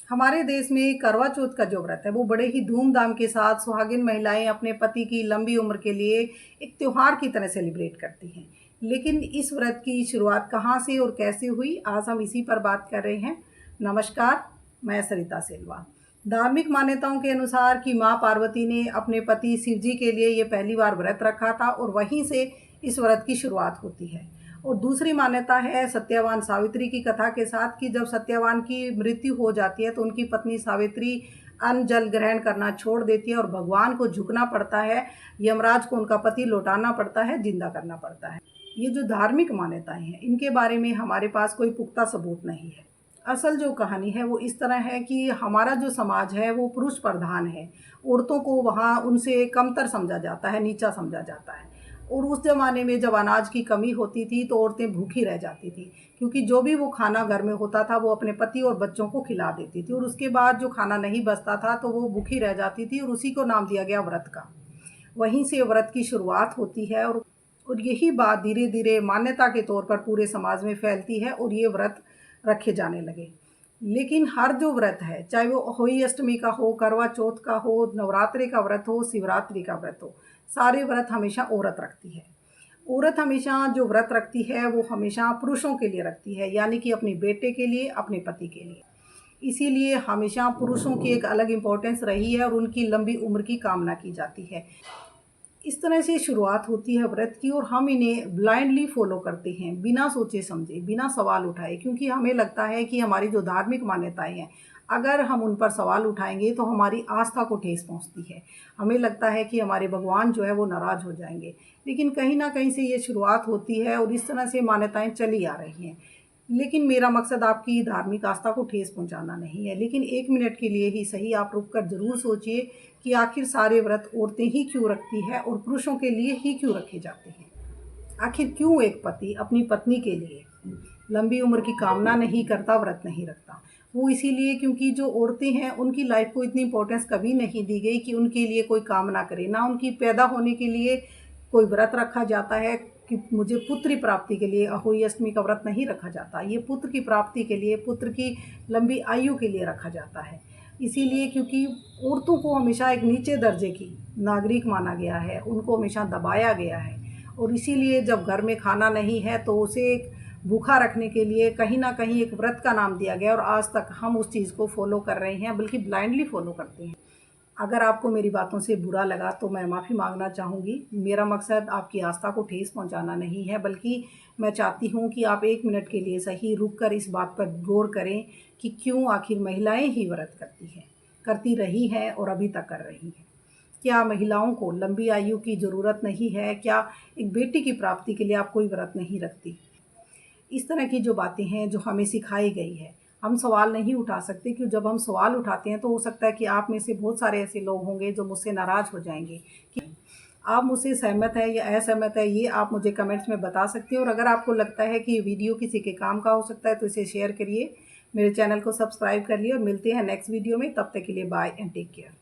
हमारे देश में करवा चौथ का जो व्रत है वो बड़े ही धूमधाम के साथ सुहागिन महिलाएं अपने पति की लंबी उम्र के लिए एक त्योहार की तरह सेलिब्रेट करती हैं। लेकिन इस व्रत की शुरुआत कहाँ से और कैसे हुई, आज हम इसी पर बात कर रहे हैं। नमस्कार, मैं सरिता सेल्वा। धार्मिक मान्यताओं के अनुसार कि माँ पार्वती ने अपने पति शिव जी के लिए ये पहली बार व्रत रखा था और वहीं से इस व्रत की शुरुआत होती है। और दूसरी मान्यता है सत्यवान सावित्री की कथा के साथ कि जब सत्यवान की मृत्यु हो जाती है तो उनकी पत्नी सावित्री अन्न जल ग्रहण करना छोड़ देती है और भगवान को झुकना पड़ता है, यमराज को उनका पति लौटाना पड़ता है, जिंदा करना पड़ता है। ये जो धार्मिक मान्यताएं हैं इनके बारे में हमारे पास कोई पुख्ता सबूत नहीं है। असल जो कहानी है वो इस तरह है कि हमारा जो समाज है वो पुरुष प्रधान है। औरतों को वहाँ उनसे कमतर समझा जाता है, नीचा समझा जाता है। और उस ज़माने में जब अनाज की कमी होती थी तो औरतें भूखी रह जाती थी, क्योंकि जो भी वो खाना घर में होता था वो अपने पति और बच्चों को खिला देती थी और उसके बाद जो खाना नहीं बचता था तो वो भूखी रह जाती थी और उसी को नाम दिया गया व्रत का। वहीं से व्रत की शुरुआत होती है और यही बात धीरे धीरे मान्यता के तौर पर पूरे समाज में फैलती है और ये व्रत रखे जाने लगे। लेकिन हर जो व्रत है, चाहे वो होली अष्टमी का हो, करवा चौथ का हो, नवरात्रि का व्रत हो, शिवरात्रि का व्रत हो, सारे व्रत हमेशा औरत रखती है। औरत हमेशा जो व्रत रखती है वो हमेशा पुरुषों के लिए रखती है, यानी कि अपने बेटे के लिए, अपने पति के लिए। इसीलिए हमेशा पुरुषों की एक अलग इम्पोर्टेंस रही है और उनकी लंबी उम्र की कामना की जाती है। इस तरह से शुरुआत होती है व्रत की और हम इन्हें ब्लाइंडली फॉलो करते हैं, बिना सोचे समझे, बिना सवाल उठाए, क्योंकि हमें लगता है कि हमारी जो धार्मिक मान्यताएं हैं अगर हम उन पर सवाल उठाएंगे तो हमारी आस्था को ठेस पहुंचती है। हमें लगता है कि हमारे भगवान जो है वो नाराज़ हो जाएंगे। लेकिन कहीं ना कहीं से ये शुरुआत होती है और इस तरह से मान्यताएं चली आ रही हैं। लेकिन मेरा मकसद आपकी धार्मिक आस्था को ठेस पहुंचाना नहीं है। लेकिन एक मिनट के लिए ही सही आप रुक कर ज़रूर सोचिए कि आखिर सारे व्रत औरतें ही क्यों रखती है और पुरुषों के लिए ही क्यों रखे जाते हैं। आखिर क्यों एक पति अपनी पत्नी के लिए लंबी उम्र की कामना नहीं करता, व्रत नहीं रखता? वो इसीलिए क्योंकि जो औरतें हैं उनकी लाइफ को इतनी इंपॉर्टेंस कभी नहीं दी गई कि उनके लिए कोई कामना करे। ना उनकी पैदा होने के लिए कोई व्रत रखा जाता है कि मुझे पुत्र प्राप्ति के लिए अहोई अष्टमी का व्रत नहीं रखा जाता। ये पुत्र की प्राप्ति के लिए, पुत्र की लंबी आयु के लिए रखा जाता है। इसीलिए क्योंकि औरतों को हमेशा एक नीचे दर्जे की नागरिक माना गया है, उनको हमेशा दबाया गया है। और इसीलिए जब घर में खाना नहीं है तो उसे एक भूखा रखने के लिए कहीं ना कहीं एक व्रत का नाम दिया गया और आज तक हम उस चीज़ को फॉलो कर रहे हैं, बल्कि ब्लाइंडली फॉलो करते हैं। अगर आपको मेरी बातों से बुरा लगा तो मैं माफ़ी मांगना चाहूँगी। मेरा मकसद आपकी आस्था को ठेस पहुँचाना नहीं है, बल्कि मैं चाहती हूँ कि आप एक मिनट के लिए सही रुक कर इस बात पर गौर करें कि क्यों आखिर महिलाएं ही व्रत करती हैं, करती रही हैं और अभी तक कर रही हैं। क्या महिलाओं को लंबी आयु की ज़रूरत नहीं है? क्या एक बेटी की प्राप्ति के लिए आप कोई व्रत नहीं रखती? इस तरह की जो बातें हैं जो हमें सिखाई गई है, हम सवाल नहीं उठा सकते, क्यों जब हम सवाल उठाते हैं तो हो सकता है कि आप में से बहुत सारे ऐसे लोग होंगे जो मुझसे नाराज़ हो जाएंगे कि आप मुझसे सहमत है या असहमत है। ये आप मुझे कमेंट्स में बता सकते हैं और अगर आपको लगता है कि ये वीडियो किसी के काम का हो सकता है तो इसे शेयर करिए, मेरे चैनल को सब्सक्राइब करिए और मिलते हैं नेक्स्ट वीडियो में। तब तक के लिए बाय एंड टेक केयर।